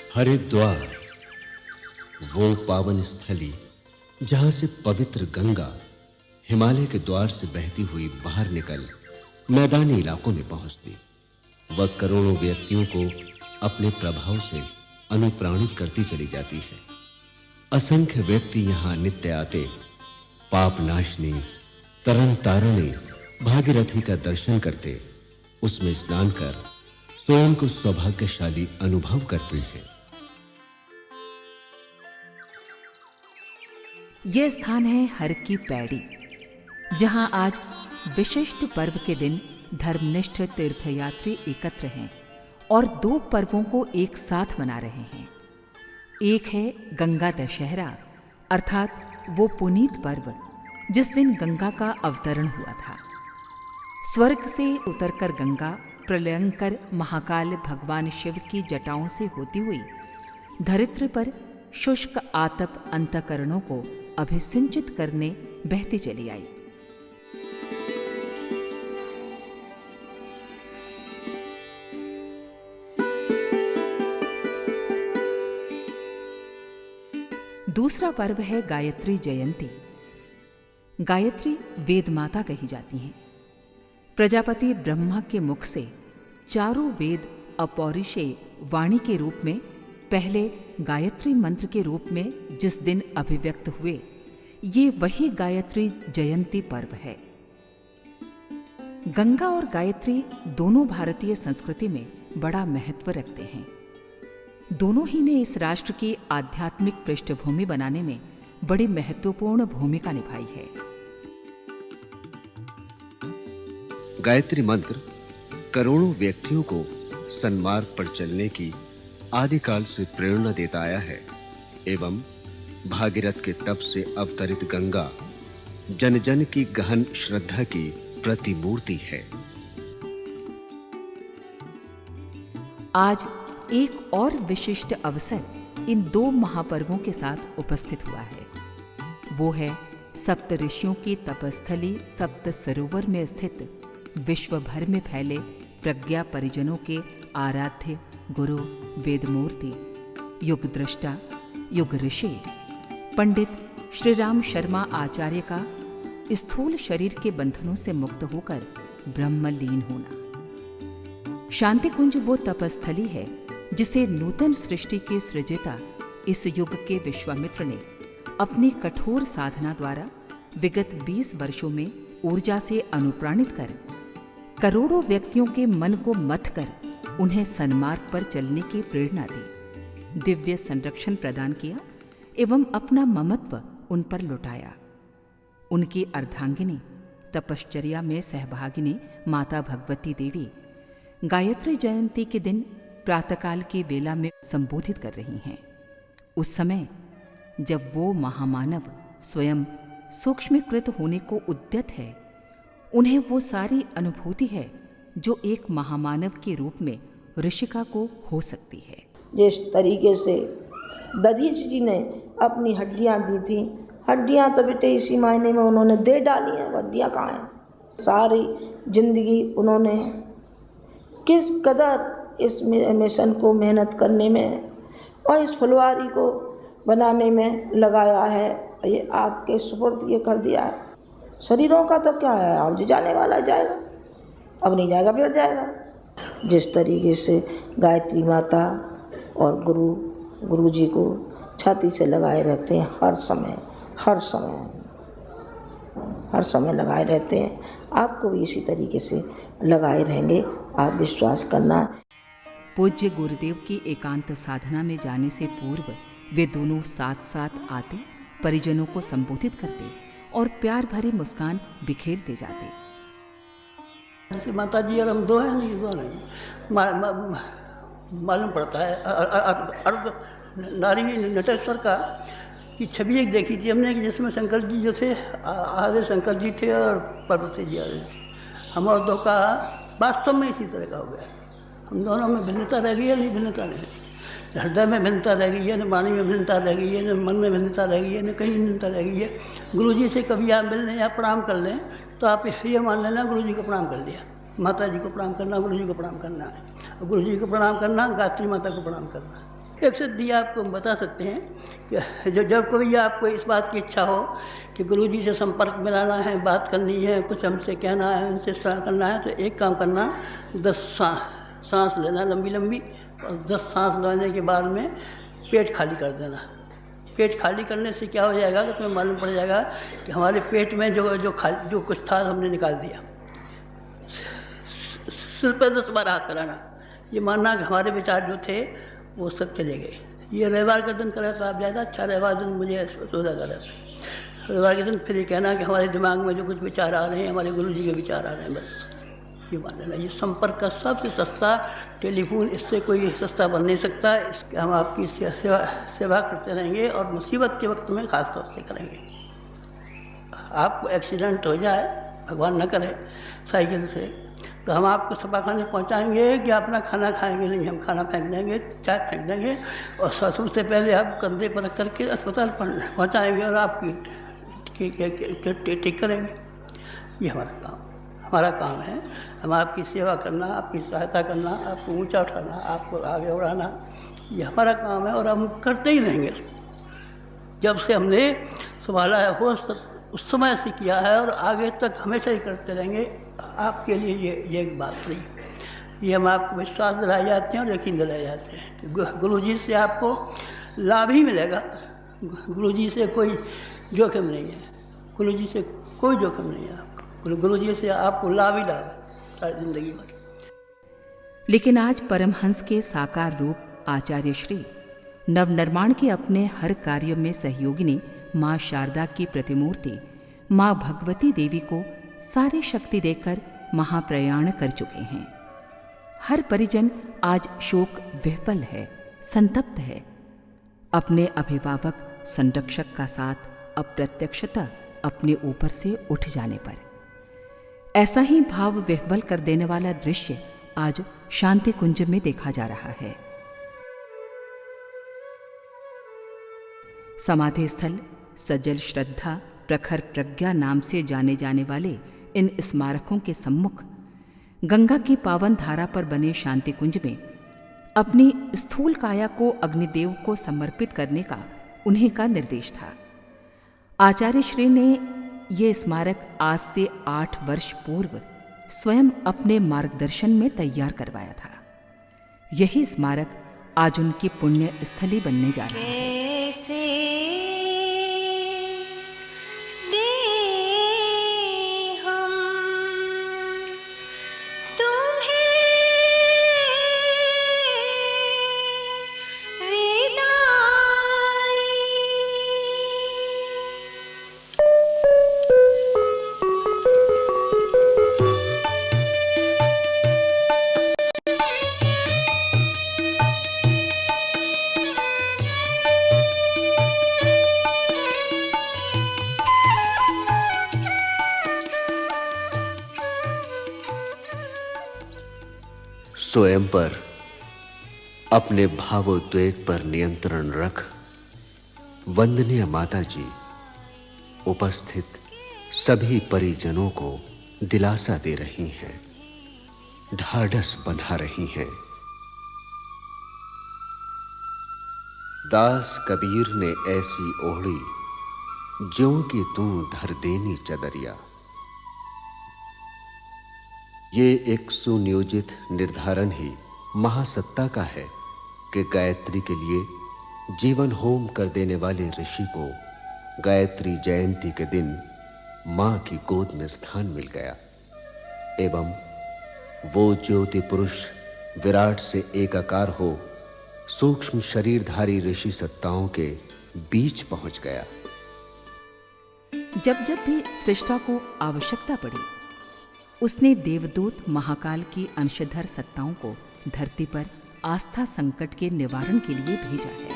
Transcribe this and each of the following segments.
हरिद्वार, वो पावन स्थली जहां से पवित्र गंगा हिमालय के द्वार से बहती हुई बाहर निकल मैदानी इलाकों में पहुंचती। वह करोड़ों व्यक्तियों को अपने प्रभाव से अनुप्राणित करती चली जाती है। असंख्य व्यक्ति यहां नित्य आते पाप नाशनी तरन तारणी भागीरथी का दर्शन करते, उसमें स्नान कर स्वयं को सौभाग्यशाली अनुभव करते हैं। यह स्थान है हर की पैड़ी, जहां आज विशिष्ट पर्व के दिन धर्मनिष्ठ तीर्थयात्री एकत्र हैं और 2 पर्वों को एक साथ मना रहे हैं। एक है गंगा दशहरा, अर्थात वो पुनीत पर्व जिस दिन गंगा का अवतरण हुआ था। स्वर्ग से उतरकर गंगा प्रलयंकर महाकाल भगवान शिव की जटाओं से होती हुई धरित्र पर शुष्क आतप अंतःकरणों को अभिसिंचित करने बहती चली आई। दूसरा पर्व है गायत्री जयंती। गायत्री वेद माता कही जाती हैं। प्रजापति ब्रह्मा के मुख से चारों वेद अपौरुषेय वाणी के रूप में पहले गायत्री मंत्र के रूप में जिस दिन अभिव्यक्त हुए, ये वही गायत्री जयंती पर्व है। गंगा और गायत्री दोनों भारतीय संस्कृति में बड़ा महत्व रखते हैं। दोनों ही ने इस राष्ट्र की आध्यात्मिक पृष्ठभूमि बनाने में बड़ी महत्वपूर्ण भूमिका निभाई है। गायत्री मंत्र करोड़ों व्यक्तियों को सन्मार्ग पर चलने की आदिकाल से प्रेरणा देता आया है एवं भागीरथ के तप से अवतरित गंगा जन जन की गहन श्रद्धा की प्रतिमूर्ति है। आज एक और विशिष्ट अवसर इन 2 महापर्वों के साथ उपस्थित हुआ है। वो है सप्त ऋषियों की तपस्थली सप्त सरोवर में स्थित विश्व भर में फैले प्रज्ञा परिजनों के आराध्य गुरु वेदमूर्ति युग दृष्टा युग ऋषि पंडित श्री राम शर्मा आचार्य का स्थूल शरीर के बंधनों से मुक्त होकर ब्रह्मलीन होना। शांति कुंज वो तपस्थली है जिसे नूतन सृष्टि के सृजिता इस युग के विश्वामित्र ने अपनी कठोर साधना द्वारा विगत 20 वर्षों में ऊर्जा से अनुप्राणित कर करोड़ों व्यक्तियों के मन को मथ कर उन्हें सन्मार्ग पर चलने की प्रेरणा दी, दिव्य संरक्षण प्रदान किया एवं अपना ममत्व उन पर लुटाया। उनकी अर्धांगिनी तपश्चर्या में सहभागिनी माता भगवती देवी गायत्री जयंती के दिन प्रातःकाल की वेला में संबोधित कर रही हैं। उस समय जब वो महामानव स्वयं सूक्ष्मीकृत होने को उद्यत है, उन्हें वो सारी अनुभूति है जो एक महामानव के रूप में ऋषिका को हो सकती है। जिस तरीके से दधीच जी ने अपनी हड्डियां दी थी, हड्डियां तो बेटे इसी मायने में उन्होंने दे डाली हैं, हड्डियां कहाँ हैं। सारी जिंदगी उन्होंने किस कदर इस मिशन को मेहनत करने में और इस फुलवारी को बनाने में लगाया है, ये आपके सुपुर्द ये कर दिया है। शरीरों का तो क्या है, अब जाने वाला जाएगा, अब नहीं जाएगा फिर जाएगा। जिस तरीके से गायत्री माता और गुरु जी को छाती से लगाए रहते हैं, हर समय लगाए रहते हैं, आपको भी इसी तरीके से लगाए रहेंगे, आप विश्वास करना। पूज्य गुरुदेव की एकांत साधना में जाने से पूर्व वे दोनों साथ साथ आते, परिजनों को संबोधित करते और प्यार भरी मुस्कान बिखेरते जाते। जैसे माता जी और हम दो हैं, नहीं दो नहीं मालूम पड़ता है। अर्ध नारी नटेश्वर का की छवि एक देखी थी हमने कि जिसमें शंकर जी जो थे आधे शंकर जी थे और पार्वती जी आधे थे। हम और दो का वास्तव में इसी तरह का हो गया। हम दोनों में भिन्नता रह गई है, नहीं भिन्नता नहीं, हृदय में भिन्नता रह गई है, न वाणी में भिन्नता रह गई है, न मन में भिन्नता रह गई है, न कहीं भिन्नता रह गई है। गुरु जी से कभी आप मिल लें या प्रणाम कर लें तो आप ये मान लेना गुरु जी को प्रणाम कर लिया। माता जी को प्रणाम करना, गुरु जी को प्रणाम करना है। गुरु जी को प्रणाम करना, गायत्री माता को प्रणाम करना। एक सिद्धि आपको बता सकते हैं कि जब कभी आपको इस बात की इच्छा हो कि गुरुजी से संपर्क बनाना है, बात करनी है, कुछ हमसे कहना है, उनसे सलाह करना है, तो एक काम करना, 10 सांस लेना लंबी लंबी, और 10 सांस लेने के बाद में पेट खाली कर देना। पेट खाली करने से क्या हो जाएगा तो तुम्हें मालूम पड़ जाएगा कि हमारे पेट में जो कुछ था हमने निकाल दिया। सिर पर 10 बार हाथ कराना, ये मानना कि हमारे विचार जो थे वो सब चले गए। ये रविवार का दिन करा तो आप ज़्यादा अच्छा, रविवार दिन मुझे सोचा करा था। रविवार के दिन फिर ये कहना कि हमारे दिमाग में जो कुछ विचार आ रहे हैं हमारे गुरु जी के विचार आ रहे हैं, बस ये मान लेना। ये संपर्क का सबसे सस्ता टेलीफोन, इससे कोई सस्ता बन नहीं सकता। इसके हम आपकी सेवा करते रहेंगे और मुसीबत के वक्त में ख़ास तौर से करेंगे। आपको एक्सीडेंट हो जाए, भगवान न करे, साइकिल से, तो हम आपको छपाखाने पहुंचाएंगे कि अपना खाना खाएंगे नहीं, हम खाना फेंक देंगे, चाय फेंक देंगे और सबसे पहले आप कंधे पर रख करके अस्पताल पहुंचाएंगे और आपकी ठीक करेंगे। ये हमारा काम है। हम आपकी सेवा करना, आपकी सहायता करना, आपको ऊंचा उठाना, आपको आगे बढ़ाना, ये हमारा काम है और हम करते ही रहेंगे। जब से हमने संभाला है होश तक उस समय से किया है और आगे तक हमेशा ही करते रहेंगे। आपके लिए ये एक बात रही, ये हम आपको विश्वास दिलाए जाते हैं और यकीन दिलाए जाते हैं। गुरु जी से आपको लाभ ही मिलेगा, गुरु जी से कोई जोखिम नहीं है, गुरु जी से कोई जोखिम नहीं है आपको, गुरु जी से आपको लाभ ही लाभ है सारी जिंदगी भर। लेकिन आज परमहंस के साकार रूप आचार्य श्री नवनिर्माण के अपने हर कार्य में सहयोगिनी माँ शारदा की प्रतिमूर्ति माँ भगवती देवी को सारी शक्ति देकर महाप्रयाण कर चुके हैं। हर परिजन आज शोक विह्वल है, संतप्त है। अपने अभिभावक संरक्षक का साथ अप्रत्यक्षतः अपने ऊपर से उठ जाने पर ऐसा ही भाव विह्वल कर देने वाला दृश्य आज शांति कुंज में देखा जा रहा है। समाधि स्थल, सजल श्रद्धा, प्रखर प्रज्ञा नाम से जाने जाने वाले इन स्मारकों के सम्मुख गंगा की पावन धारा पर बने शांति कुंज में अपनी स्थूल काया को अग्निदेव को समर्पित करने का उन्हीं का निर्देश था। आचार्य श्री ने ये स्मारक आज से 8 वर्ष पूर्व स्वयं अपने मार्गदर्शन में तैयार करवाया था। यही स्मारक आज उनकी पुण्य स्थली बनने जा रहा है। स्वयं पर अपने भावोद्वेग पर नियंत्रण रख वंदनीय माता जी उपस्थित सभी परिजनों को दिलासा दे रही हैं, ढाढ़स बंधा रही हैं। दास कबीर ने ऐसी ओढ़ी ज्यों कि तू धर देनी चदरिया। ये एक सुनियोजित निर्धारण ही महासत्ता का है कि गायत्री के लिए जीवन होम कर देने वाले ऋषि को गायत्री जयंती के दिन मां की गोद में स्थान मिल गया एवं वो ज्योति पुरुष विराट से एकाकार हो सूक्ष्म शरीरधारी ऋषि सत्ताओं के बीच पहुंच गया। जब जब भी सृष्टा को आवश्यकता पड़ी उसने देवदूत महाकाल की अंशधर सत्ताओं को धरती पर आस्था संकट के निवारण के लिए भेजा है।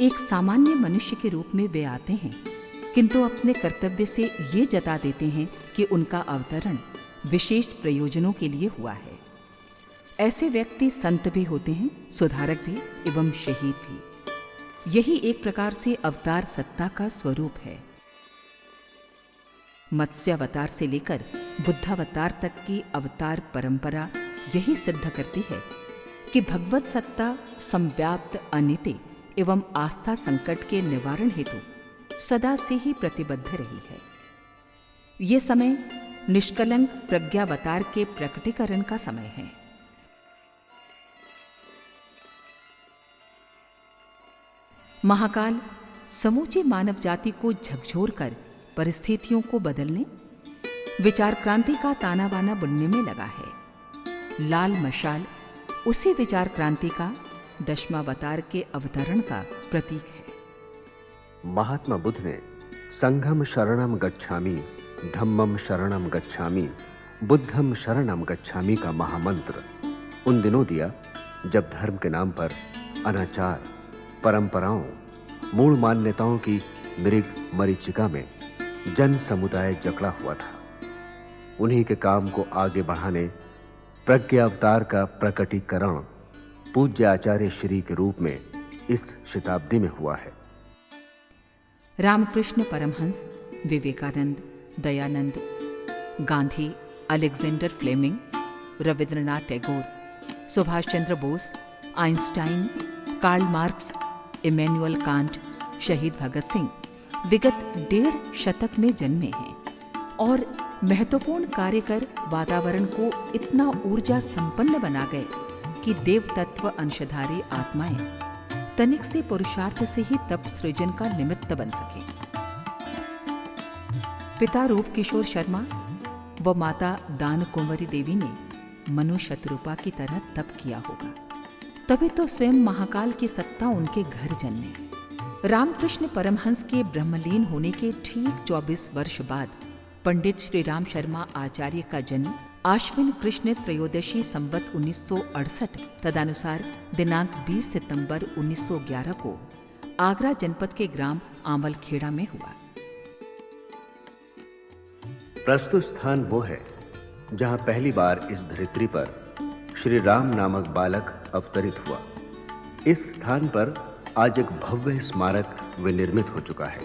एक सामान्य मनुष्य के रूप में वे आते हैं किंतु अपने कर्तव्य से ये जता देते हैं कि उनका अवतरण विशेष प्रयोजनों के लिए हुआ है। ऐसे व्यक्ति संत भी होते हैं, सुधारक भी एवं शहीद भी। यही एक प्रकार से अवतार सत्ता का स्वरूप है। मत्स्यावतार से लेकर बुद्धावतार तक की अवतार परंपरा यही सिद्ध करती है कि भगवत सत्ता संव्याप्त अनित्य एवं आस्था संकट के निवारण हेतु सदा से ही प्रतिबद्ध रही है। ये समय निष्कलंक प्रज्ञावतार के प्रकटीकरण का समय है। महाकाल समूचे मानव जाति को झकझोरकर परिस्थितियों को बदलने, विचार क्रांति का ताना बाना बुनने में लगा है। लाल मशाल उसी विचार क्रांति का दशमावतार के अवतरण का प्रतीक है। महात्मा बुद्ध ने संघम शरणम गच्छामि, धम्मम शरणम गच्छामि, बुद्धम शरणम गच्छामि का महामंत्र उन दिनों दिया जब धर्म के नाम पर अनाचार, परंपराओं, मूल मान्यताओं की मृग मरीचिका में जन समुदाय जकड़ा हुआ था। उन्हीं के काम को आगे बढ़ाने प्रज्ञा अवतार का प्रकटीकरण पूज्य आचार्य श्री के रूप में इस शताब्दी में हुआ है। Ramakrishna Paramhansa, Vivekananda, Dayananda, Gandhi, Alexander Fleming, Rabindranath Tagore, Subhash Chandra Bose, Einstein, Karl Marx, Immanuel Kant, शहीद भगत सिंह विगत 1.5 शतक में जन्मे हैं और महत्वपूर्ण कार्य कर वातावरण को इतना ऊर्जा संपन्न बना गए कि देव तत्व अंशधारी आत्माएं तनिक से पुरुषार्थ से ही तप सृजन का निमित्त बन सके। पिता रूप किशोर शर्मा व माता दान कुंवरी देवी ने मनु शतरूपा की तरह तप किया होगा, तभी तो स्वयं महाकाल की सत्ता उनके घर जन्मे। रामकृष्ण परमहंस के ब्रह्मलीन होने के ठीक 24 वर्ष बाद पंडित श्री राम शर्मा आचार्य का जन्म आश्विन कृष्ण त्रयोदशी संवत 1968 तदनुसार दिनांक 20 सितंबर 1911 को आगरा जनपद के ग्राम आंवलखेड़ा में हुआ। प्रस्तुत स्थान वो है जहां पहली बार इस धरित्री पर श्री राम नामक बालक अवतरित हुआ। इस स्थान पर आज एक भव्य स्मारक विनिर्मित हो चुका है।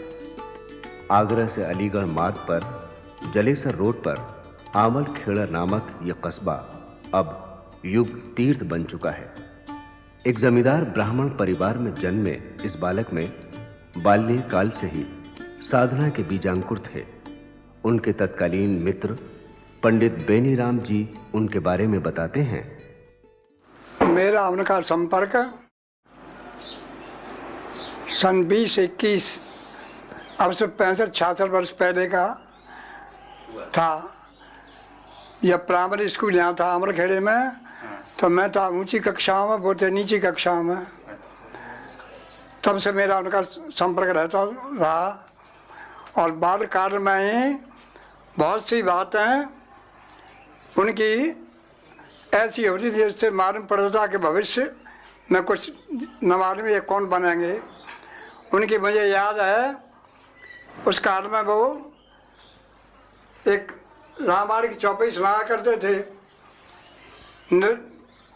आगरा से अलीगढ़ मार्ग पर जलेसर रोड पर आंवलखेड़ा नामक यह कस्बा अब युग तीर्थ बन चुका है। एक जमींदार ब्राह्मण परिवार में जन्मे इस बालक में बाल्यकाल से ही साधना के बीजांकुर थे। उनके तत्कालीन मित्र पंडित बेनीराम जी उनके बारे में बताते हैं। मेरा उनका संपर्क सन 20-21 अब से 65-66 वर्ष पहले का था। यह प्राइमरी स्कूल यहाँ था आंवलखेड़े में, तो मैं था ऊंची कक्षाओं में, वो थे नीची कक्षाओं में। तब से मेरा उनका संपर्क रहता रहा और बालकाल में ही बहुत सी बातें उनकी ऐसी होती थी जिससे मालूम पड़ता था कि भविष्य में कुछ न मालूम ये कौन बनेंगे। उनकी मुझे याद है उस काल में वो एक रामायण की चौपाई सुनाया करते थे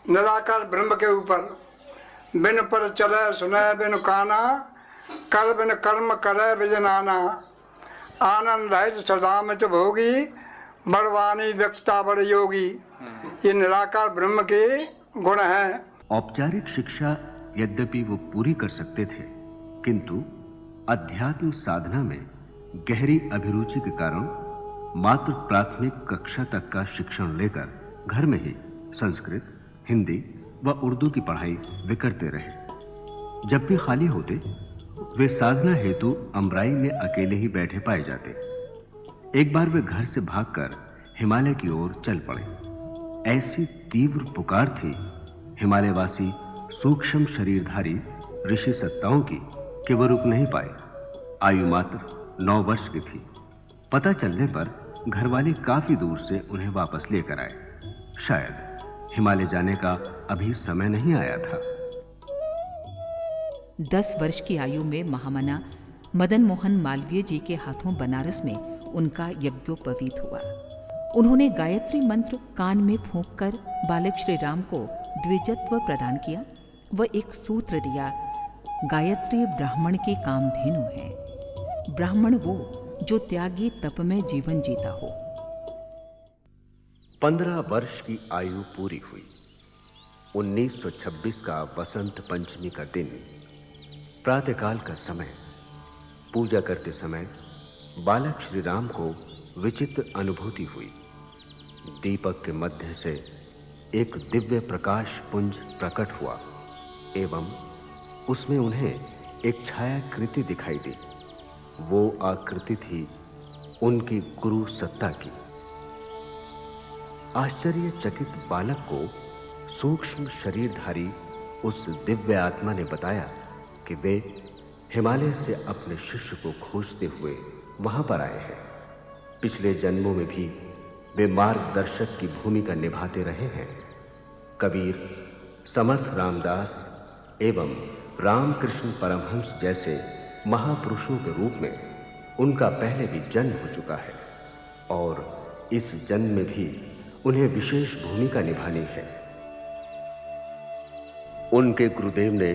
निराकार ब्रह्म के ऊपर। बिन पर चले सुने बिन काना, कर बिन कर्म करे बिजनाना, आनंद है सदा में तो भोगी, बड़वानी व्यक्ता बड़ योगी। ये निराकार ब्रह्म के गुण हैं। औपचारिक शिक्षा यद्यपि वो पूरी कर सकते थे, किंतु अध्यात्म साधना में गहरी अभिरुचि के कारण मात्र प्राथमिक कक्षा तक का शिक्षण लेकर घर में ही संस्कृत, हिंदी व उर्दू की पढ़ाई वे करते रहे। जब भी खाली होते वे साधना हेतु अमराई में अकेले ही बैठे पाए जाते। एक बार वे घर से भागकर हिमालय की ओर चल पड़े। ऐसी तीव्र पुकार थी हिमालयवासी सूक्ष्म शरीरधारी ऋषि सत्ताओं की कि वो रुक नहीं पाए। आयु मात्र 9 वर्ष की थी। पता चलने पर घरवाले काफी दूर से उन्हें वापस लेकर आए। शायद हिमालय जाने का अभी समय नहीं आया था। 10 वर्ष की आयु में महामना मदन मोहन मालवीय जी के हाथों बनारस में उनका यज्ञोपवीत हुआ। उन्होंने गायत्री मंत्र कान में फूंककर बालक श्री राम को द्विजत्व प्रदान किया व एक सूत्र दिया, गायत्री ब्राह्मण की कामधेनु है। ब्राह्मण वो जो त्यागी तप में जीवन जीता हो। 15 वर्ष की आयु पूरी हुई। 1926 का वसंत पंचमी का दिन, प्रातःकाल का समय। पूजा करते समय बालक श्री राम को विचित्र अनुभूति हुई। दीपक के मध्य से एक दिव्य प्रकाश पुंज प्रकट हुआ एवं उसमें उन्हें एक छायाकृति दिखाई दी। वो आकृति थी उनकी गुरु सत्ता की। आश्चर्यचकित बालक को सूक्ष्म शरीरधारी उस दिव्य आत्मा ने बताया कि वे हिमालय से अपने शिष्य को खोजते हुए वहां पर आए हैं। पिछले जन्मों में भी वे मार्गदर्शक की भूमिका निभाते रहे हैं। कबीर, समर्थ रामदास एवं रामकृष्ण परमहंस जैसे महापुरुषों के रूप में उनका पहले भी जन्म हो चुका है और इस जन्म में भी उन्हें विशेष भूमिका निभानी है। उनके गुरुदेव ने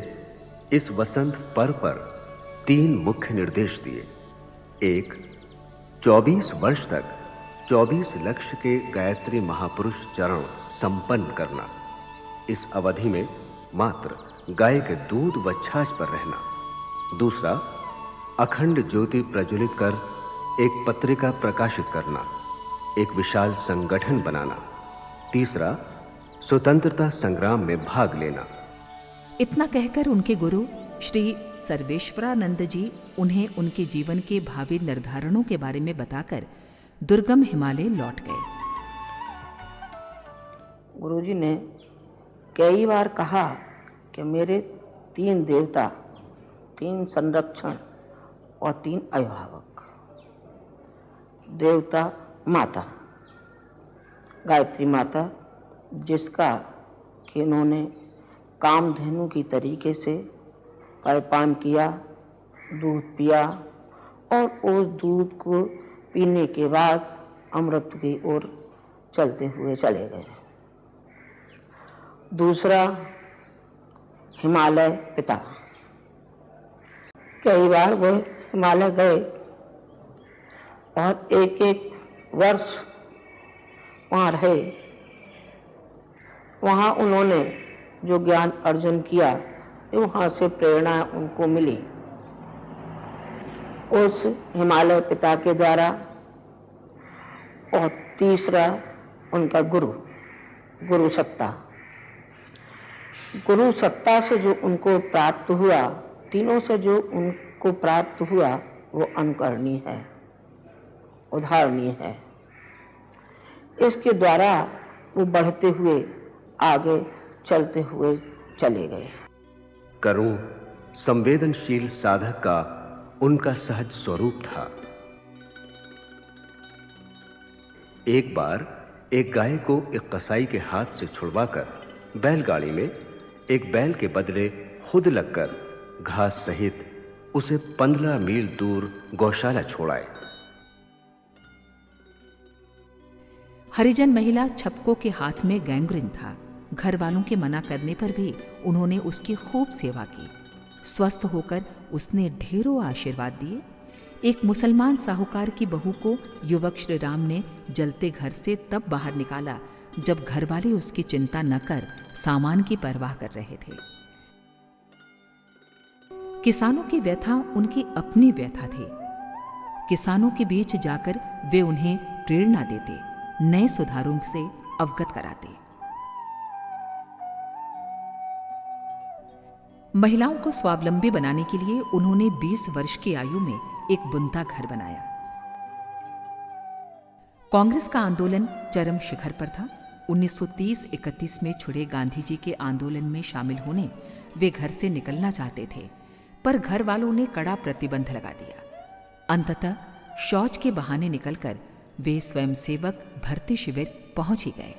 इस वसंत पर्व पर 3 मुख्य निर्देश दिए। एक, 24 वर्ष तक 24 लक्ष्य के गायत्री महापुरुष चरण संपन्न करना। इस अवधि में मात्र गाय के दूध व छाछ पर रहना। दूसरा, अखंड ज्योति प्रज्वलित कर एक पत्रिका प्रकाशित करना, एक विशाल संगठन बनाना। तीसरा, स्वतंत्रता संग्राम में भाग लेना। इतना कहकर उनके गुरु श्री सर्वेश्वरानंद जी उन्हें उनके जीवन के भावी निर्धारणों के बारे में बताकर दुर्गम हिमालय लौट गए। गुरुजी ने कई बार कहा कि मेरे 3 देवता, 3 संरक्षण और 3 अभिभावक। देवता माता, गायत्री माता, जिसका कि उन्होंने कामधेनु की तरीके से पान किया, दूध पिया और उस दूध को पीने के बाद अमृत की ओर चलते हुए चले गए। दूसरा, हिमालय पिता। कई बार वो हिमालय गए और एक वर्ष वहाँ रहे। वहाँ उन्होंने जो ज्ञान अर्जन किया, वहाँ से प्रेरणा उनको मिली उस हिमालय पिता के द्वारा। और तीसरा, उनका गुरु सत्ता। गुरु सत्ता से जो उनको प्राप्त हुआ, तीनों से जो उनको प्राप्त हुआ, वो अनुकरणीय है, उदाहरणीय है। इसके द्वारा वो बढ़ते हुए आगे चलते हुए चले गए। करुण, संवेदनशील साधक का उनका सहज स्वरूप था। एक बार एक गाय को एक कसाई के हाथ से छुड़वाकर बैलगाड़ी में एक बैल के बदले खुद लगकर घास सहित उसे 15 मील दूर गौशाला छोड़ाए। हरिजन महिला छपको के हाथ में गैंग्रीन था। घर वालों के मना करने पर भी उन्होंने उसकी खूब सेवा की। स्वस्थ होकर उसने ढेरों आशीर्वाद दिए। एक मुसलमान साहूकार की बहू को युवक श्री राम ने जलते घर से तब बाहर निकाला जब घरवाले उसकी चिंता न कर सामान की परवाह कर रहे थे। किसानों की व्यथा उनकी अपनी व्यथा थी। किसानों के बीच जाकर वे उन्हें प्रेरणा देते, नए सुधारों से अवगत कराते। महिलाओं को स्वावलंबी बनाने के लिए उन्होंने 20 वर्ष की आयु में एक बुनता घर बनाया। कांग्रेस का आंदोलन चरम शिखर पर था। 1930-31 में छुड़े गांधी जी के आंदोलन में शामिल होने वे घर से निकलना चाहते थे, पर घर वालों ने कड़ा प्रतिबंध लगा दिया। अंततः शौच के बहाने निकलकर वे स्वयंसेवक भर्ती शिविर पहुंच ही गए।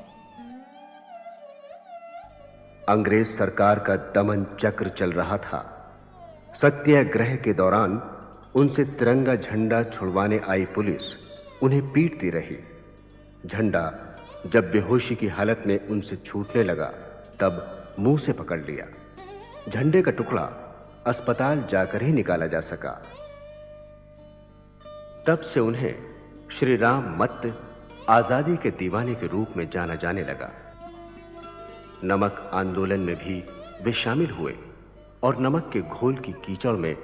अंग्रेज सरकार का दमन चक्र चल रहा था। सत्याग्रह के दौरान उनसे तिरंगा झंडा छुड़वाने आई पुलिस उन्हें पीटती रही। झंडा जब बेहोशी की हालत में उनसे छूटने लगा तब मुंह से पकड़ लिया। झंडे का टुकड़ा अस्पताल जाकर ही निकाला जा सका। तब से उन्हें श्री राम मत्त आजादी के दीवाने के रूप में जाना जाने लगा। नमक आंदोलन में भी वे शामिल हुए और नमक के घोल की कीचड़ में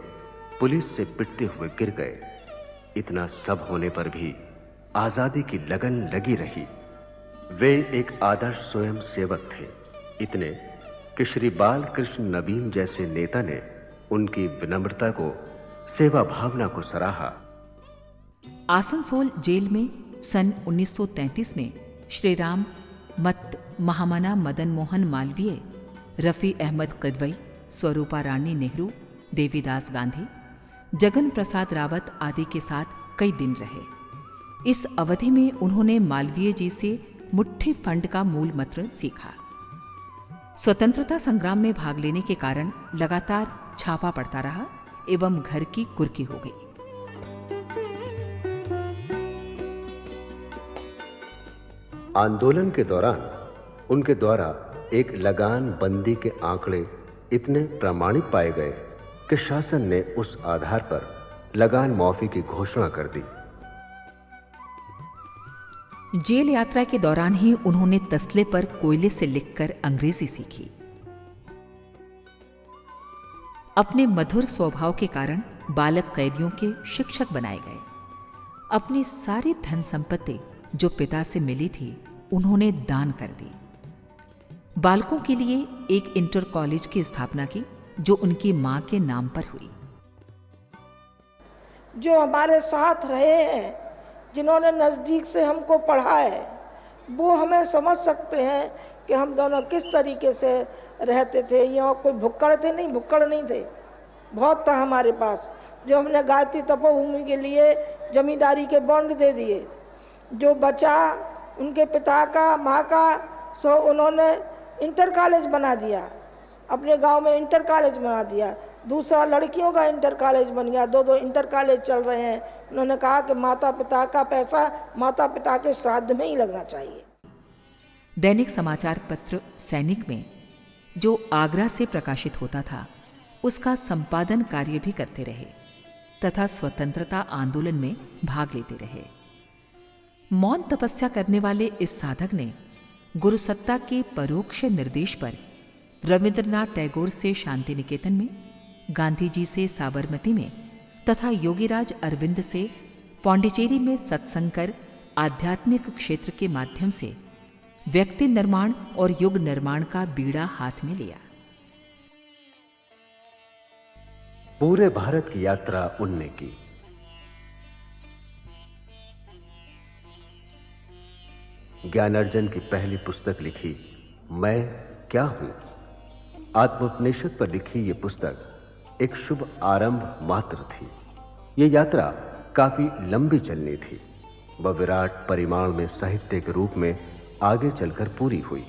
पुलिस से पिटते हुए गिर गए। इतना सब होने पर भी आजादी की लगन लगी रही। वे एक आदर्श स्वयं सेवक थे, इतने कि श्री बाल कृष्ण नवीन जैसे नेता ने उनकी विनम्रता को, सेवा भावना को सराहा। आसनसोल जेल में सन 1933 में श्री राम मत महामना मदन मोहन मालवीय, रफ़ी अहमद किदवई, स्वरूपा रानी नेहरू, देवीदास गांधी, जगन प्रसाद रावत आदि के साथ कई दिन रहे। इस अवधि में उन्होंने मालवीय जी से मुट्ठी फंड का मूल मंत्र सीखा। स्वतंत्रता संग्राम में भाग लेने के कारण लगातार छापा पड़ता रहा एवं घर की कुर्की हो गई। आंदोलन के दौरान उनके द्वारा एक लगान बंदी के आंकड़े इतने प्रामाणिक पाए गए कि शासन ने उस आधार पर लगान माफी की घोषणा कर दी। जेल यात्रा के दौरान ही उन्होंने तसले पर कोयले से लिखकर अंग्रेजी सीखी। अपने मधुर स्वभाव के कारण बालक कैदियों के शिक्षक बनाए गए। अपनी सारी धन संपत्ति जो पिता से मिली थी उन्होंने दान कर दी। बालकों के लिए एक इंटर कॉलेज की स्थापना की जो उनकी मां के नाम पर हुई। जो हमारे साथ रहे हैं, जिन्होंने नज़दीक से हमको पढ़ा है, वो हमें समझ सकते हैं कि हम दोनों किस तरीके से रहते थे। यहाँ कोई भुक्कड़ थे नहीं, भुक्कड़ नहीं थे, बहुत था हमारे पास। जो हमने गायत्री तपोभूमि के लिए जमींदारी के बॉन्ड दे दिए, जो बचा उनके पिता का माँ का, सो उन्होंने इंटर कॉलेज बना दिया, अपने गांव में इंटर कॉलेज बना दिया। दूसरा लड़कियों का इंटर कॉलेज बन गया, 2-2 इंटर कॉलेज चल रहे हैं। उन्होंने कहा कि माता पिता का पैसा माता पिता के श्राद्ध में ही लगना चाहिए। दैनिक समाचार पत्र सैनिक में जो आगरा से प्रकाशित होता था उसका संपादन कार्य भी करते रहे तथा स्वतंत्रता आंदोलन में भाग लेते रहे। मौन तपस्या करने वाले इस साधक ने गुरुसत्ता के परोक्ष निर्देश पर रविंद्रनाथ टैगोर से शांति निकेतन में, गांधी जी से साबरमती में तथा योगीराज अरविंद से पौंडीचेरी में सत्संग कर आध्यात्मिक क्षेत्र के माध्यम से व्यक्ति निर्माण और युग निर्माण का बीड़ा हाथ में लिया। पूरे भारत की यात्रा उनने की। ज्ञानार्जन की पहली पुस्तक लिखी, मैं क्या हूं। आत्मोपनिषद पर लिखी ये पुस्तक एक शुभ आरंभ मात्र थी। ये यात्रा काफी लंबी चलनी थी। वह विराट परिमाण में साहित्य के रूप में आगे चलकर पूरी हुई।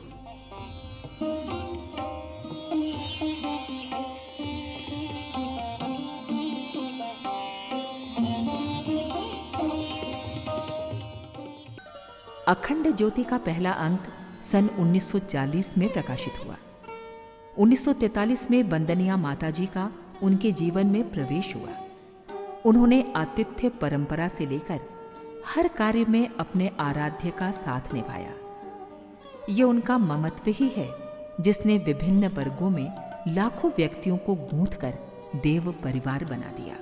अखंड ज्योति का पहला अंक सन 1940 में प्रकाशित हुआ। 1943 में वंदनिया माताजी का उनके जीवन में प्रवेश हुआ। उन्होंने आतिथ्य परंपरा से लेकर हर कार्य में अपने आराध्य का साथ निभाया। ये उनका ममत्व ही है जिसने विभिन्न वर्गों में लाखों व्यक्तियों को गूंथकर देव परिवार बना दिया।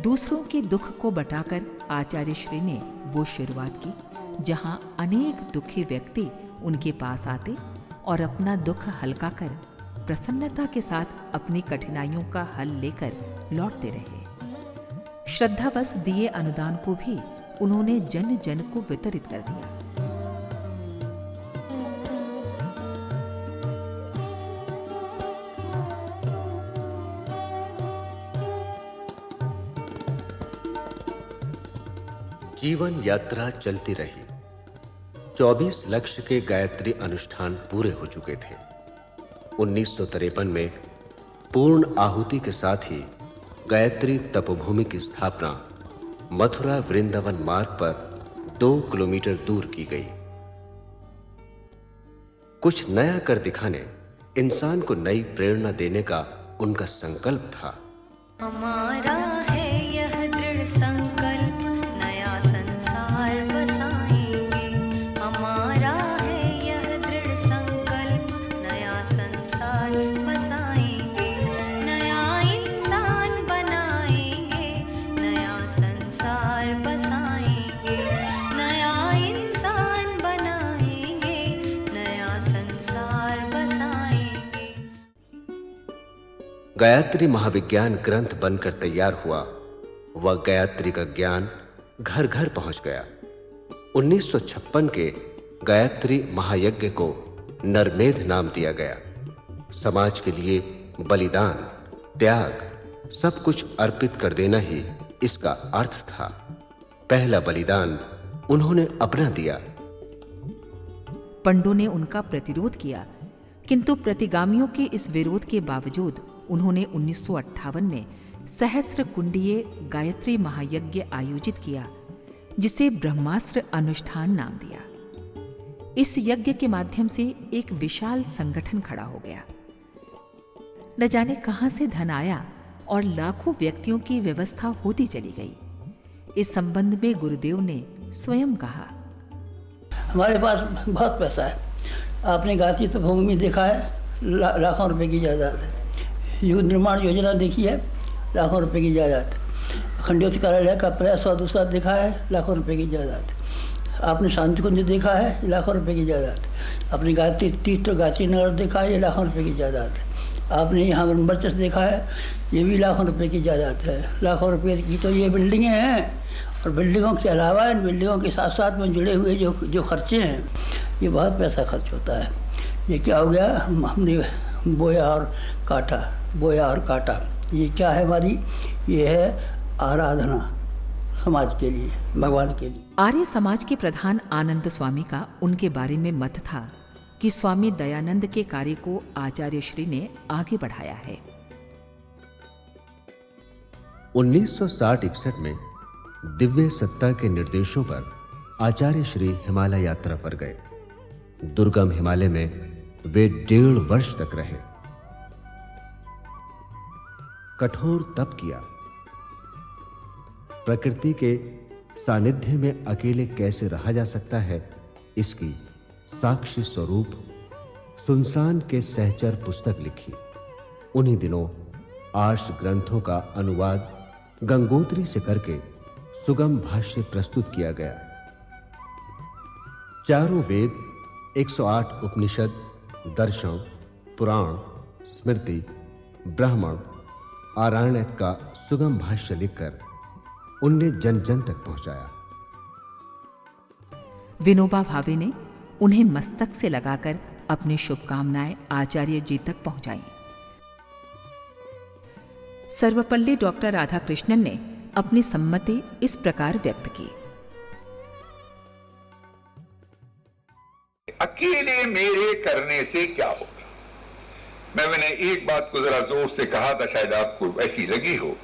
दूसरों के दुख को बटाकर आचार्य श्री ने वो शुरुआत की जहां अनेक दुखी व्यक्ति उनके पास आते और अपना दुख हल्का कर प्रसन्नता के साथ अपनी कठिनाइयों का हल लेकर लौटते रहे। श्रद्धावश दिए अनुदान को भी उन्होंने जन जन को वितरित कर दिया। जीवन यात्रा चलती रही। 24 लक्ष्य के गायत्री अनुष्ठान पूरे हो चुके थे। 1953 में पूर्ण आहुति के साथ ही गायत्री तपोभूमि की स्थापना मथुरा वृंदावन मार्ग पर 2 किलोमीटर दूर की गई। कुछ नया कर दिखाने, इंसान को नई प्रेरणा देने का उनका संकल्प था। हमारा है यह दृढ़ संकल्प, नया संसार बसाएंगे। हमारा है यह दृढ़ संकल्प, गायत्री महाविज्ञान ग्रंथ बनकर तैयार हुआ। वह गायत्री का ज्ञान घर घर पहुंच गया। 1956 के गायत्री महायज्ञ को नरमेध नाम दिया गया। समाज के लिए बलिदान, त्याग, सब कुछ अर्पित कर देना ही इसका अर्थ था। पहला बलिदान उन्होंने अपना दिया। पंडों ने उनका प्रतिरोध किया, किंतु प्रतिगामियों के इस विरोध के बावजूद उन्होंने 1958 में सहस्त्र कुंडीय गायत्री महायज्ञ आयोजित किया, जिसे ब्रह्मास्त्र अनुष्ठान नाम दिया। इस यज्ञ के माध्यम से एक विशाल संगठन खड़ा हो गया। न जाने कहां से धन आया और लाखों व्यक्तियों की व्यवस्था होती चली गई। इस संबंध में गुरुदेव ने स्वयं कहा, हमारे पास बहुत पैसा है। आपने गायत्री तपोभूमि में देखा है, लाखों रुपए की जायदाद है। युद्ध निर्माण योजना देखी है, लाखों रुपए की जायदाद है। खंडोत कार्यालय का प्रयास और दूसरा देखा है, लाखों रुपए की जायदाद है। आपने शांति कुंज देखा है, लाखों रुपए की जायदाद है। आपने गायत्री तीर्थ गायत्री नगर देखा है, ये लाखों रुपए की जायदाद है। आपने यहाँ वर्चस्व देखा है, ये भी लाखों रुपए की जायदाद है। लाखों रुपए की तो ये बिल्डिंगें हैं, और बिल्डिंगों के अलावा इन बिल्डिंगों के साथ साथ में जुड़े हुए जो खर्चे हैं, ये बहुत पैसा खर्च होता है। ये क्या हो गया, हमने बोया और काटा। ये क्या है हमारी, ये है आराधना समाज के लिए, भगवान के लिए। आर्य समाज के प्रधान आनंद स्वामी का उनके बारे में मत था कि स्वामी दयानंद के कार्य को आचार्य श्री ने आगे बढ़ाया है। 1960-61 में दिव्य सत्ता के निर्देशों पर आचार्य श्री हिमालय यात्रा पर गए। दुर्गम हिमालय में वे 1.5 वर्ष तक रहे। कठोर तप किया। प्रकृति के सानिध्य में अकेले कैसे रहा जा सकता है, इसकी साक्षी स्वरूप सुनसान के सहचर पुस्तक लिखी। उन्हीं दिनों आर्ष ग्रंथों का अनुवाद गंगोत्री से करके सुगम भाष्य प्रस्तुत किया गया। चारों वेद, 108 उपनिषद, दर्शन, पुराण, स्मृति, ब्राह्मण, आरण्यक का सुगम भाष्य लिखकर उनने जन जन तक पहुंचाया। विनोबा भावे ने उन्हें मस्तक से लगाकर अपनी शुभकामनाएं आचार्य जी तक पहुंचाई। सर्वपल्ली डॉक्टर राधाकृष्णन ने अपनी सम्मति इस प्रकार व्यक्त की, अकेले मेरे करने से क्या होगा। मैंने एक बात को जरा जोर से कहा था, शायद आपको ऐसी लगी हो,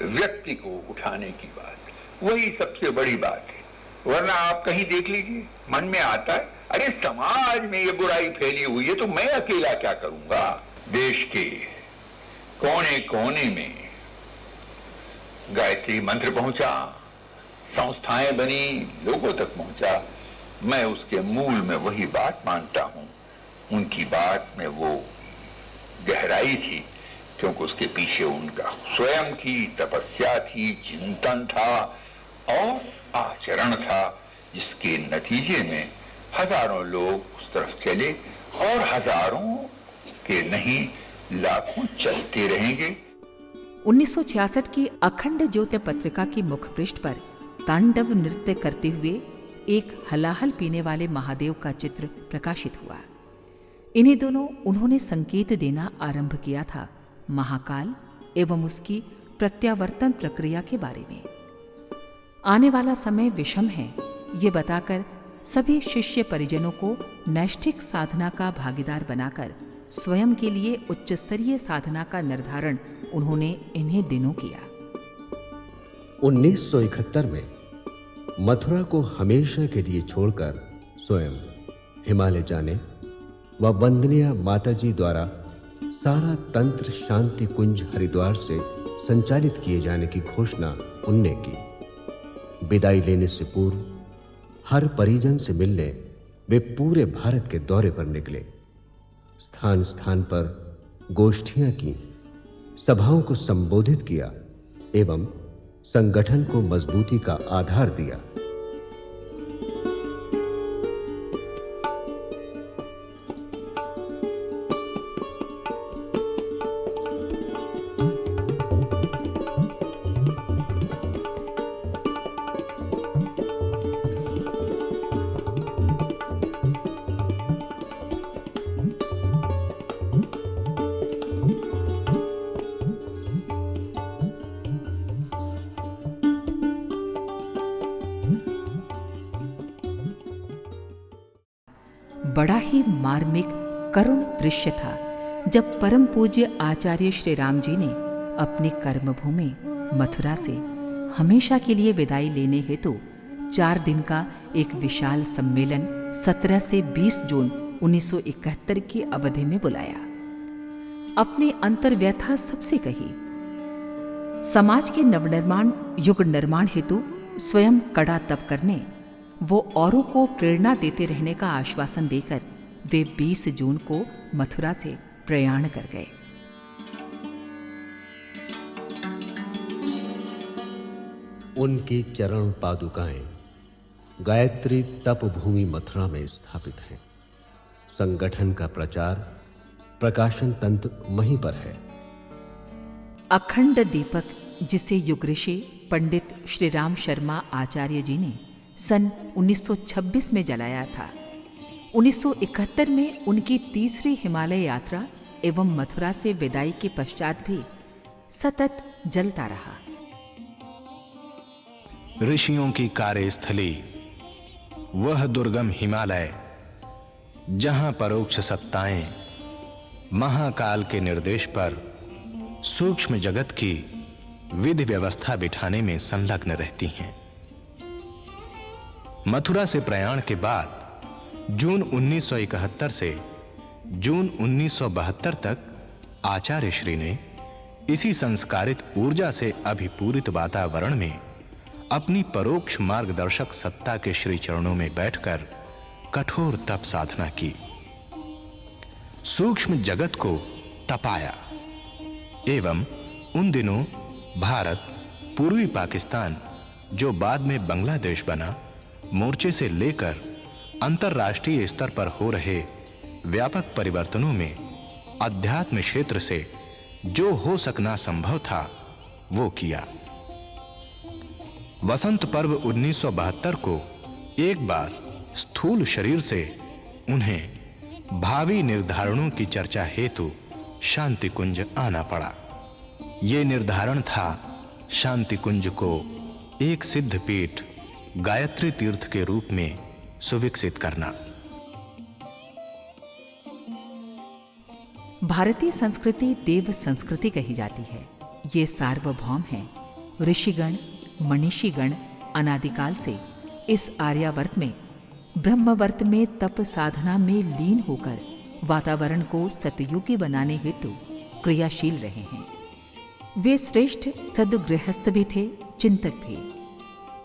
व्यक्ति को उठाने की बात, वही सबसे बड़ी बात है। वरना आप कहीं देख लीजिए, मन में आता है, अरे समाज में ये बुराई फैली हुई है तो मैं अकेला क्या करूंगा। देश के कोने कोने में गायत्री मंत्र पहुंचा, संस्थाएं बनी, लोगों तक पहुंचा। मैं उसके मूल में वही बात मानता हूं, उनकी बात में वो गहराई थी, क्योंकि उसके पीछे उनका स्वयं की तपस्या थी, चिंतन था और आचरण था, जिसके नतीजे में हजारों लोग उस तरफ चले और हजारों के नहीं लाखों चलते रहेंगे। 1966 की अखंड ज्योति पत्रिका की मुखपृष्ठ पर तांडव नृत्य करते हुए एक हलाहल पीने वाले महादेव का चित्र प्रकाशित हुआ। इन्हीं दोनों उन्होंने संकेत देना आरंभ किया था महाकाल एवं उसकी प्रत्यावर्तन प्रक्रिया के बारे में। आने वाला समय विषम है, ये बताकर सभी शिष्य परिजनों को नैष्ठिक साधना का भागीदार बनाकर स्वयं के लिए उच्च स्तरीय साधना का निर्धारण उन्होंने इन्हीं दिनों किया। 1971 में मथुरा को हमेशा के लिए छोड़कर स्वयं हिमालय जाने व वंदनीय माताजी द्वारा सारा तंत्र शांति कुंज हरिद्वार से संचालित किए जाने की घोषणा उनने की। विदाई लेने से पूर्व हर परिजन से मिलने वे पूरे भारत के दौरे पर निकले। स्थान स्थान पर गोष्ठियां की, सभाओं को संबोधित किया एवं संगठन को मजबूती का आधार दिया। बड़ा ही मार्मिक करुण दृश्य था जब परम पूज्य आचार्य श्री राम जी ने अपनी कर्मभूमि मथुरा से हमेशा के लिए विदाई लेने हेतु 4 दिन का एक विशाल सम्मेलन 17 से 20 जून 1971 की अवधि में बुलाया। अपनी अंतर्व्यथा सबसे कही। समाज के नवनिर्माण युग निर्माण हेतु स्वयं कड़ा तप करने, वो औरों को प्रेरणा देते रहने का आश्वासन देकर वे 20 जून को मथुरा से प्रयाण कर गए। उनकी चरण पादुकाएं गायत्री तप भूमि मथुरा में स्थापित हैं। संगठन का प्रचार प्रकाशन तंत्र वहीं पर है। अखंड दीपक, जिसे युग ऋषि पंडित श्री राम शर्मा आचार्य जी ने सन 1926 में जलाया था, 1971 में उनकी तीसरी हिमालय यात्रा एवं मथुरा से विदाई के पश्चात भी सतत जलता रहा। ऋषियों की कार्यस्थली वह दुर्गम हिमालय, जहां परोक्ष सत्ताएं महाकाल के निर्देश पर सूक्ष्म जगत की विधि व्यवस्था बिठाने में संलग्न रहती हैं। मथुरा से प्रयाण के बाद जून 1971 से जून 1972 तक आचार्य श्री ने इसी संस्कारित ऊर्जा से अभिपूरित वातावरण में अपनी परोक्ष मार्गदर्शक सत्ता के श्री चरणों में बैठकर कठोर तप साधना की, सूक्ष्म जगत को तपाया एवं उन दिनों भारत, पूर्वी पाकिस्तान, जो बाद में बांग्लादेश बना, मोर्चे से लेकर अंतर्राष्ट्रीय स्तर पर हो रहे व्यापक परिवर्तनों में अध्यात्म क्षेत्र से जो हो सकना संभव था वो किया। वसंत पर्व 1972 को एक बार स्थूल शरीर से उन्हें भावी निर्धारणों की चर्चा हेतु शांति कुंज आना पड़ा। ये निर्धारण था शांति कुंज को एक सिद्ध पीठ गायत्री तीर्थ के रूप में सुविकसित करना। भारतीय संस्कृति देव संस्कृति कही जाती है। ये सार्वभौम है। ऋषिगण, मनीषीगण अनादिकाल से इस आर्यावर्त में, ब्रह्मवर्त में तप साधना में लीन होकर वातावरण को सतयुगी बनाने हेतु क्रियाशील रहे हैं। वे श्रेष्ठ सद्गृहस्थ भी थे, चिंतक भी।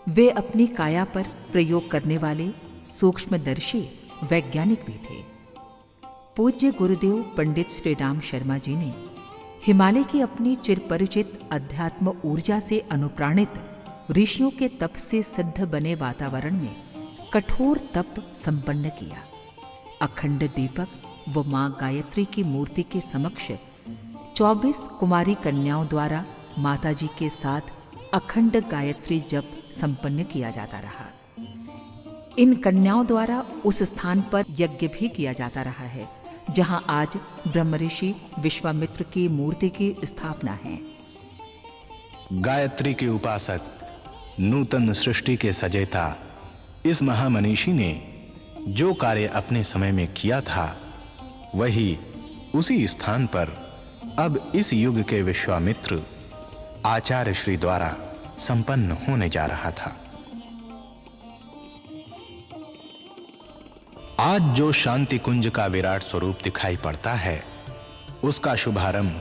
वे अपनी काया पर प्रयोग करने वाले सूक्ष्मदर्शी वैज्ञानिक भी थे। पूज्य गुरुदेव पंडित श्री राम शर्मा जी ने हिमालय की अपनी चिरपरिचित अध्यात्म ऊर्जा से अनुप्राणित ऋषियों के तप से सिद्ध बने वातावरण में कठोर तप संपन्न किया। अखंड दीपक व मां गायत्री की मूर्ति के समक्ष 24 कुमारी कन्याओं द्वारा माताजी के साथ अखंड गायत्री जप संपन्न किया जाता रहा। इन कन्याओं द्वारा उस स्थान पर यज्ञ भी किया जाता रहा है जहां आज ब्रह्मऋषि विश्वामित्र की मूर्ति की स्थापना है। गायत्री के उपासक, नूतन सृष्टि के सजेता इस महामनीषी ने जो कार्य अपने समय में किया था, वही उसी स्थान पर अब इस युग के विश्वामित्र आचार्य श्री द्वारा संपन्न होने जा रहा था। आज जो शांति कुंज का विराट स्वरूप दिखाई पड़ता है, उसका शुभारंभ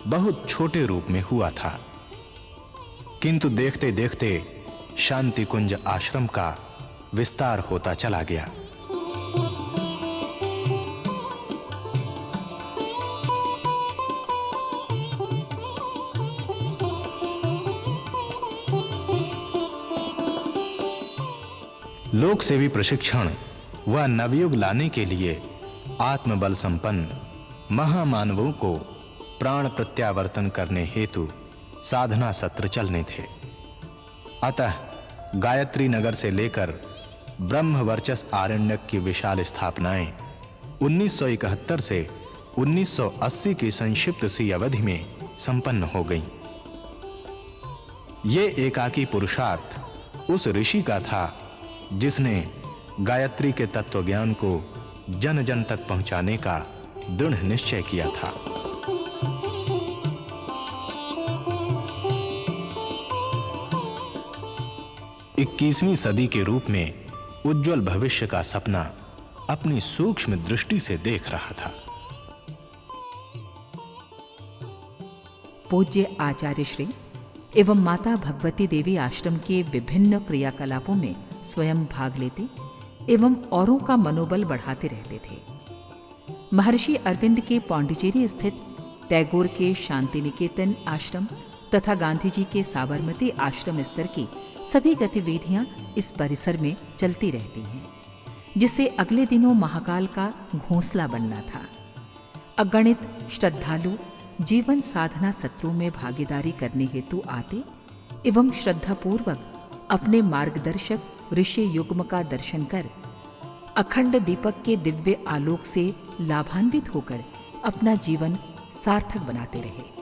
बहुत छोटे रूप में हुआ था, किंतु देखते देखते शांति कुंज आश्रम का विस्तार होता चला गया। लोक सेवी प्रशिक्षण व नवयुग लाने के लिए आत्मबल संपन्न महामानवों को प्राण प्रत्यावर्तन करने हेतु साधना सत्र चलने थे। अतः गायत्री नगर से लेकर ब्रह्म वर्चस आरण्यक की विशाल स्थापनाएं 1971 से 1980 की संक्षिप्त सी अवधि में संपन्न हो गईं। ये एकाकी पुरुषार्थ उस ऋषि का था जिसने गायत्री के तत्वज्ञान को जन जन तक पहुंचाने का दृढ़ निश्चय किया था। इक्कीसवीं सदी के रूप में उज्जवल भविष्य का सपना अपनी सूक्ष्म दृष्टि से देख रहा था। पूज्य आचार्य श्री एवं माता भगवती देवी आश्रम के विभिन्न क्रियाकलापों में स्वयं भाग लेते एवं औरों का मनोबल बढ़ाते रहते थे। महर्षि अरविंद के पौंडीचेरी स्थित, टैगोर के शांति निकेतन आश्रम तथा गांधी जी के साबरमती आश्रम स्तर की सभी गतिविधियां इस परिसर में चलती रहती हैं, जिससे अगले दिनों महाकाल का घोंसला बनना था। अगणित श्रद्धालु जीवन साधना सत्रों में भागीदारी करने हेतु आते एवं श्रद्धापूर्वक अपने मार्गदर्शक ऋषि युग्म का दर्शन कर अखंड दीपक के दिव्य आलोक से लाभान्वित होकर अपना जीवन सार्थक बनाते रहे।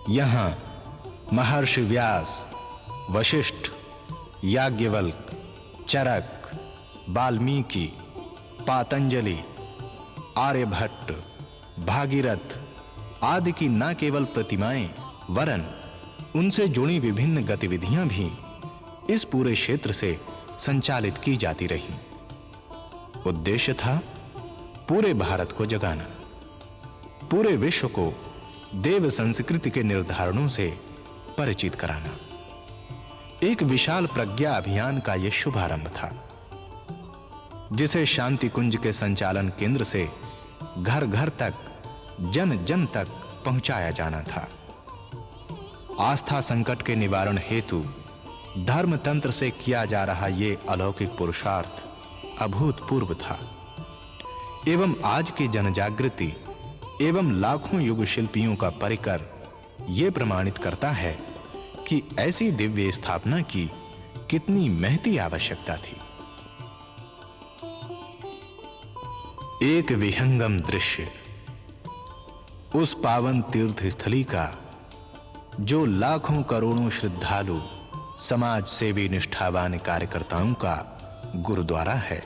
यहाँ महर्षि व्यास, वशिष्ठ, याज्ञवल्क, चरक, वाल्मीकि, पातंजलि, आर्यभट्ट, भागीरथ आदि की न केवल प्रतिमाएं वरन उनसे जुड़ी विभिन्न गतिविधियां भी इस पूरे क्षेत्र से संचालित की जाती रहीं। उद्देश्य था पूरे भारत को जगाना, पूरे विश्व को देव संस्कृति के निर्धारणों से परिचित कराना। एक विशाल प्रज्ञा अभियान का यह शुभारंभ था, जिसे शांति कुंज के संचालन केंद्र से घर घर तक, जन जन तक पहुंचाया जाना था। आस्था संकट के निवारण हेतु धर्म तंत्र से किया जा रहा यह अलौकिक पुरुषार्थ अभूतपूर्व था एवं आज की जनजागृति एवं लाखों युग शिल्पियों का परिकर यह प्रमाणित करता है कि ऐसी दिव्य स्थापना की कितनी महती आवश्यकता थी। एक विहंगम दृश्य उस पावन तीर्थ स्थली का, जो लाखों करोड़ों श्रद्धालु समाज सेवी निष्ठावान कार्यकर्ताओं का गुरुद्वारा है,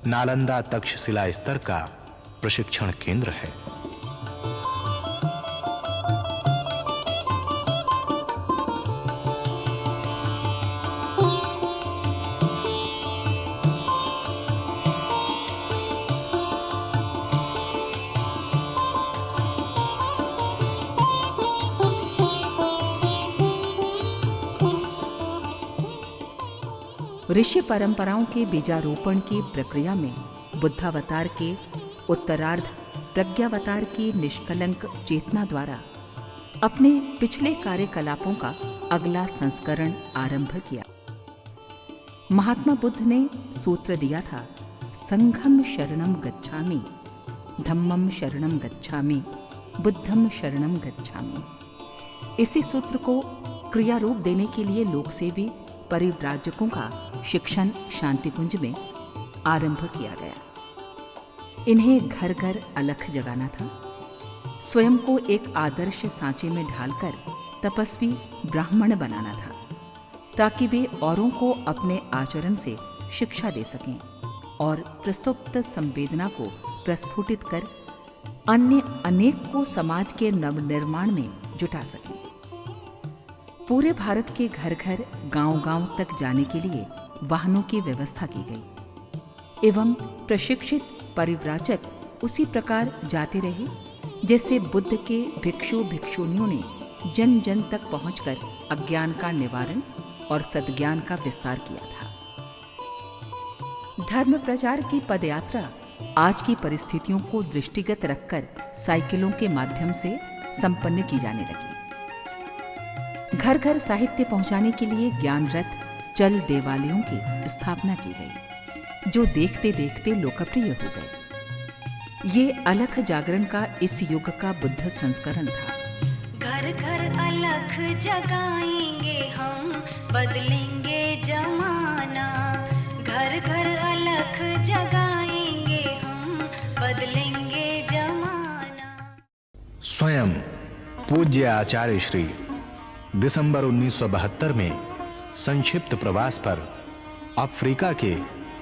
नालंदा तक्षशिला स्तर का प्रशिक्षण केंद्र है। ऋषि परंपराओं के बीजारोपण की प्रक्रिया में बुद्धावतार के उत्तरार्ध प्रज्ञावतार की निष्कलंक चेतना द्वारा अपने पिछले कार्यकलापों का अगला संस्करण आरंभ किया। महात्मा बुद्ध ने सूत्र दिया था, संघम शरणम गच्छामि, धम्मम शरणम गच्छामि, बुद्धम शरणम गच्छामि। इसी सूत्र को क्रिया रूप देने के लिए लोकसेवी परिव्राजकों का शिक्षण शांतिकुंज में आरंभ किया गया। इन्हें घर घर अलख जगाना था, स्वयं को एक आदर्श सांचे में ढालकर तपस्वी ब्राह्मण बनाना था, ताकि वे औरों को अपने आचरण से शिक्षा दे सकें और प्रसुप्त संवेदना को प्रस्फुटित कर अन्य अनेक को समाज के नवनिर्माण में जुटा सकें। पूरे भारत के घर घर, गांव-गांव तक जाने के लिए वाहनों की व्यवस्था की गई एवं प्रशिक्षित परिव्राजक उसी प्रकार जाते रहे जैसे बुद्ध के भिक्षु भिक्षुनियों ने जन जन तक पहुंचकर अज्ञान का निवारण और सद्ज्ञान का विस्तार किया था। धर्म प्रचार की पदयात्रा आज की परिस्थितियों को दृष्टिगत रखकर साइकिलों के माध्यम से संपन्न की जाने लगी। घर घर साहित्य पहुंचाने के लिए ज्ञान रथ चल देवालयों की स्थापना की गई, जो देखते देखते लोकप्रिय हो गए। ये अलख जागरण का इस युग का बुद्ध संस्करण था। घर घर अलख जगाएंगे हम, बदलेंगे जमाना। घर घर अलख जगाएंगे हम, बदलेंगे जमाना। स्वयं पूज्य आचार्य श्री दिसंबर 1972 में संक्षिप्त प्रवास पर अफ्रीका के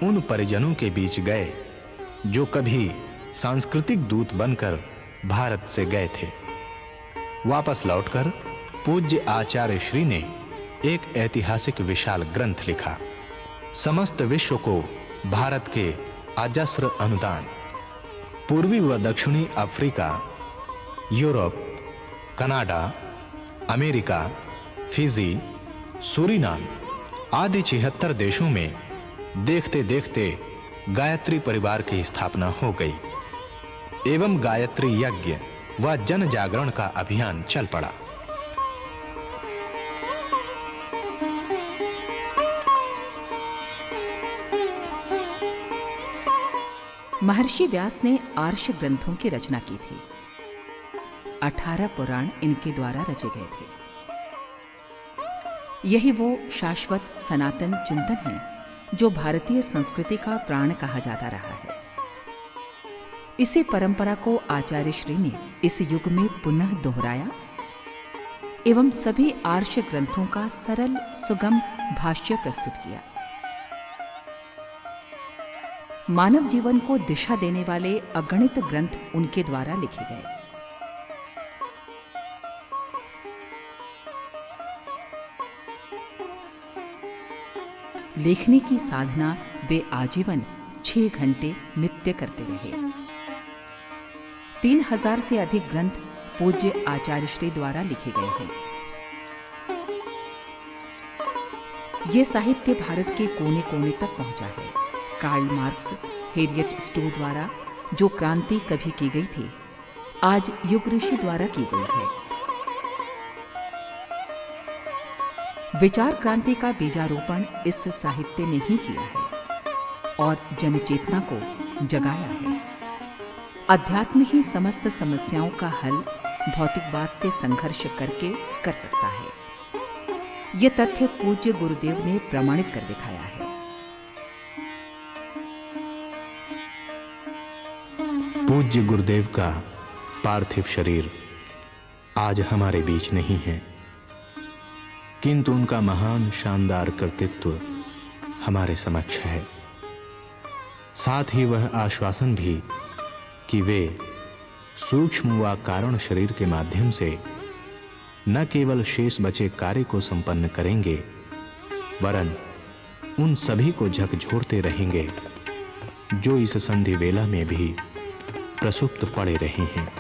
उन परिजनों के बीच गए जो कभी सांस्कृतिक दूत बनकर भारत से गए थे। वापस लौटकर पूज्य आचार्य श्री ने एक ऐतिहासिक विशाल ग्रंथ लिखा। समस्त विश्व को भारत के अजस्र अनुदान, पूर्वी व दक्षिणी Africa, Europe, Canada, America, Fiji, Suriname आदि 76 देशों में देखते देखते गायत्री परिवार की स्थापना हो गई एवं गायत्री यज्ञ व जन जागरण का अभियान चल पड़ा। महर्षि व्यास ने आर्ष ग्रंथों की रचना की थी। 18 पुराण इनके द्वारा रचे गए थे। यही वो शाश्वत सनातन चिंतन है जो भारतीय संस्कृति का प्राण कहा जाता रहा है। इसी परंपरा को आचार्य श्री ने इस युग में पुनः दोहराया एवं सभी आर्ष ग्रंथों का सरल सुगम भाष्य प्रस्तुत किया। मानव जीवन को दिशा देने वाले अगणित ग्रंथ उनके द्वारा लिखे गए। लेखनी की साधना वे आजीवन 6 घंटे नित्य करते रहे। 3000 से अधिक ग्रंथ पूज्य आचार्य श्री द्वारा लिखे गए हैं। ये साहित्य भारत के कोने कोने तक पहुंचा है। कार्ल मार्क्स, हैरियट स्टोर द्वारा जो क्रांति कभी की गई थी, आज युग ऋषि द्वारा की गई है। विचार क्रांति का बीजारोपण इस साहित्य ने ही किया है और जनचेतना को जगाया है। अध्यात्म ही समस्त समस्याओं का हल भौतिकवाद से संघर्ष करके कर सकता है। यह तथ्य पूज्य गुरुदेव ने प्रमाणित कर दिखाया है। पूज्य गुरुदेव का पार्थिव शरीर आज हमारे बीच नहीं है, किंतु उनका महान शानदार कर्तृत्व हमारे समक्ष है। साथ ही वह आश्वासन भी कि वे सूक्ष्म व कारण शरीर के माध्यम से न केवल शेष बचे कार्य को संपन्न करेंगे, वरन उन सभी को झकझोरते रहेंगे जो इस संधि वेला में भी प्रसुप्त पड़े रहे हैं।